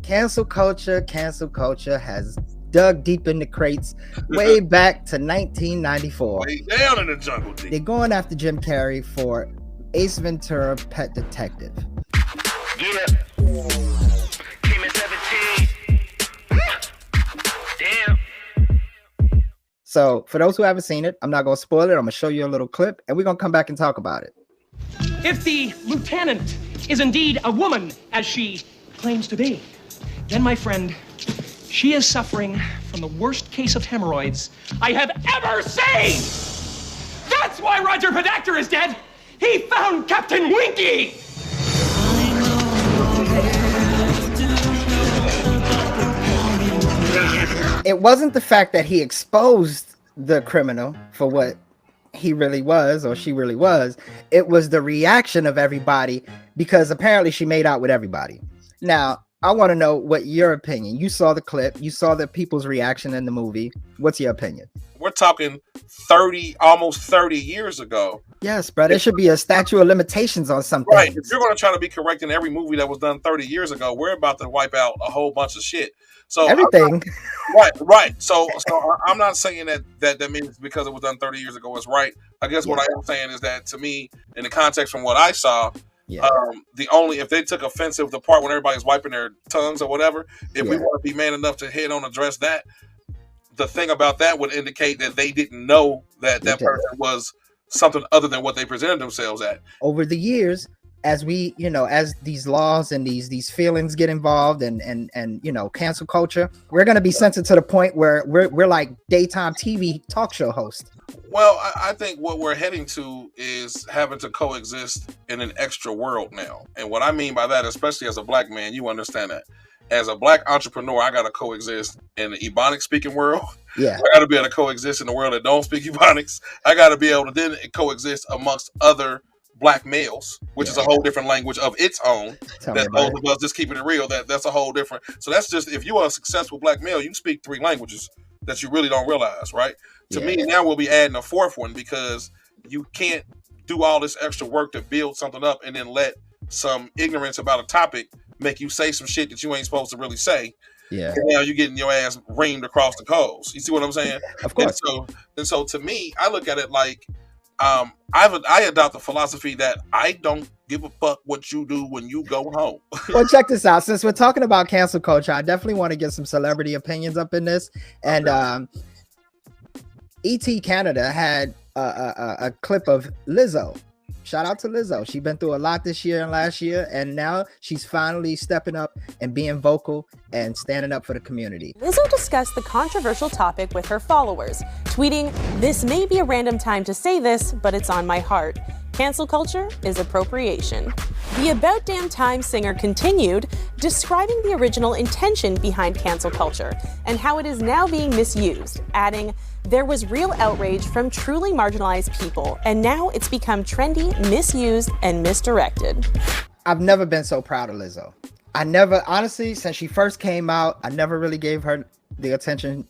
Cancel culture has dug deep in the crates way back to 1994. Way down in the jungle. They're going after Jim Carrey for Ace Ventura: Pet Detective. Yeah. Came in 17. Damn. So, for those who haven't seen it, I'm not going to spoil it. I'm going to show you a little clip, and we're going to come back and talk about it. If the lieutenant is indeed a woman, as she claims to be, then, my friend, she is suffering from the worst case of hemorrhoids I have ever seen! That's why Roger Podacter is dead! He found Captain Winky! It wasn't the fact that he exposed the criminal for what he really was or she really was. It was the reaction of everybody, because apparently she made out with everybody. Now, I want to know what your opinion. You saw the clip. You saw the people's reaction in the movie. What's your opinion? We're talking almost 30 years ago. Yes, bro. There should be a statute of limitations on something. Right. If you're going to try to be correcting every movie that was done 30 years ago, we're about to wipe out a whole bunch of shit. So everything. Right. So I'm not saying that means because it was done 30 years ago it's right. I guess what I am saying is that, to me, in the context from what I saw, if they took offensive the part when everybody's wiping their tongues or whatever, if we want to be man enough to head on address that, the thing about that would indicate that they didn't know that person was something other than what they presented themselves at. Over the years, as we, as these laws and these feelings get involved and cancel culture, we're going to be sensitive to the point where we're like daytime TV talk show hosts. Well, I think what we're heading to is having to coexist in an extra world now. And what I mean by that, especially as a black man, you understand that. As a black entrepreneur, I got to coexist in the Ebonics speaking world. Yeah. I got to be able to coexist in the world that don't speak Ebonics. I got to be able to then coexist amongst other black males, which is a whole different language of its own. That those of us just keeping it real, that's a whole different. So that's just, if you are a successful black male, you can speak 3 languages that you really don't realize, right? To me, now we'll be adding a 4th one, because you can't do all this extra work to build something up and then let some ignorance about a topic make you say some shit that you ain't supposed to really say. Yeah. And now you're getting your ass reamed across the coals. You see what I'm saying? Of course. And so to me, I look at it like, I adopt the philosophy that I don't give a fuck what you do when you go home. Well, check this out. Since we're talking about cancel culture, I definitely want to get some celebrity opinions up in this. And ET Canada had a clip of Lizzo. Shout out to Lizzo. She's been through a lot this year and last year, and now she's finally stepping up and being vocal and standing up for the community. Lizzo discussed the controversial topic with her followers, tweeting, "This may be a random time to say this, but it's on my heart. Cancel culture is appropriation." The About Damn Time singer continued, describing the original intention behind cancel culture and how it is now being misused, adding, "There was real outrage from truly marginalized people, and now it's become trendy, misused, and misdirected." I've never been so proud of Lizzo. Honestly, since she first came out, I never really gave her the attention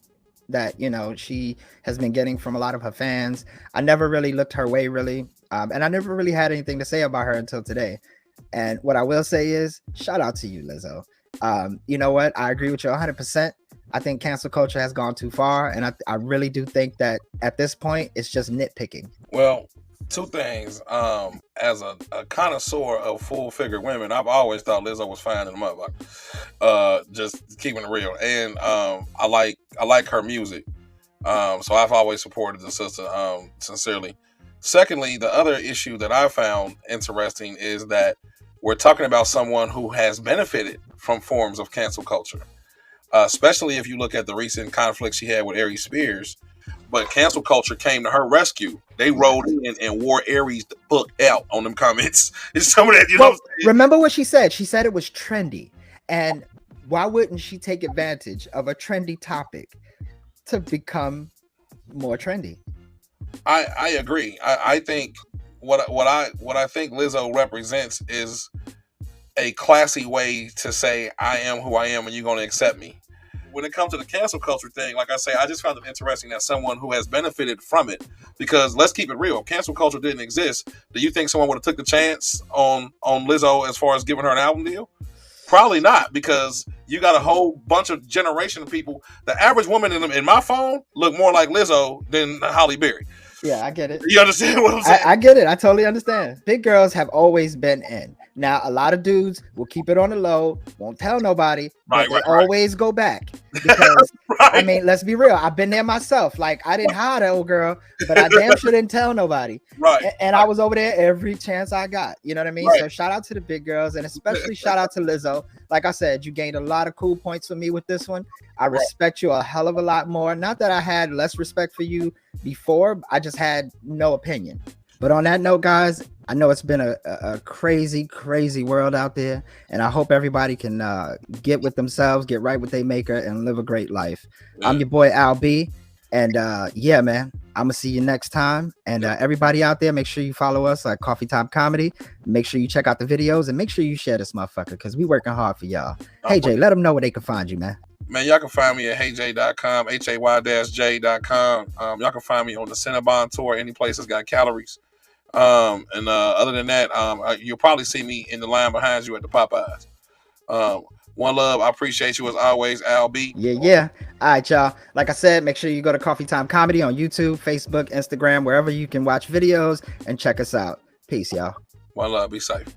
that, she has been getting from a lot of her fans. I never really looked her way, really. And I never really had anything to say about her until today. And what I will say is, shout out to you, Lizzo. You know what? I agree with you 100%. I think cancel culture has gone too far. And I really do think that at this point, it's just nitpicking. Well, 2 things. As a connoisseur of full-figure women, I've always thought Lizzo was fine in the motherfucker. Just keeping it real. And I like her music. So I've always supported the sister, sincerely. Secondly, the other issue that I found interesting is that we're talking about someone who has benefited from forms of cancel culture, especially if you look at the recent conflict she had with Aries Spears. But cancel culture came to her rescue. They rolled in and wore Aries the fuck out on them comments. It's some of that, Well, remember what she said? She said it was trendy. And why wouldn't she take advantage of a trendy topic to become more trendy? I agree. I think what I think Lizzo represents is a classy way to say I am who I am and you're going to accept me. When it comes to the cancel culture thing, like I say, I just found it interesting that someone who has benefited from it, because let's keep it real, if cancel culture didn't exist, do you think someone would have took the chance on Lizzo as far as giving her an album deal? Probably not, because you got a whole bunch of generation of people. The average woman in my phone look more like Lizzo than Holly Berry. Yeah, I get it. You understand what I'm saying? I get it. I totally understand. Big girls have always been in. Now, a lot of dudes will keep it on the low, won't tell nobody, but they always go back. Because, I mean, let's be real. I've been there myself. Like, I didn't hire that old girl, but I damn sure didn't tell nobody. Right. And I was over there every chance I got. You know what I mean? Right. So shout out to the big girls, and especially shout out to Lizzo. Like I said, you gained a lot of cool points for me with this one. I respect you a hell of a lot more. Not that I had less respect for you before. I just had no opinion. But on that note, guys, I know it's been a crazy, crazy world out there, and I hope everybody can get with themselves, get right with their maker, and live a great life. I'm your boy Al B, and yeah, man, I'm gonna see you next time. And everybody out there, make sure you follow us at Coffee Time Comedy. Make sure you check out the videos, and make sure you share this motherfucker, because we working hard for y'all. Hey Jay, let them know where they can find you, man. Man, y'all can find me at heyjay.com, hay-j.com. Y'all can find me on the Cinnabon tour, any place that's got calories. Other than that, you'll probably see me in the line behind you at the Popeyes. One love. I appreciate you as always, Al B. Yeah. All right, y'all. Like I said, make sure you go to Coffee Time Comedy on YouTube, Facebook, Instagram, wherever you can watch videos, and check us out. Peace, y'all. One love. Be safe.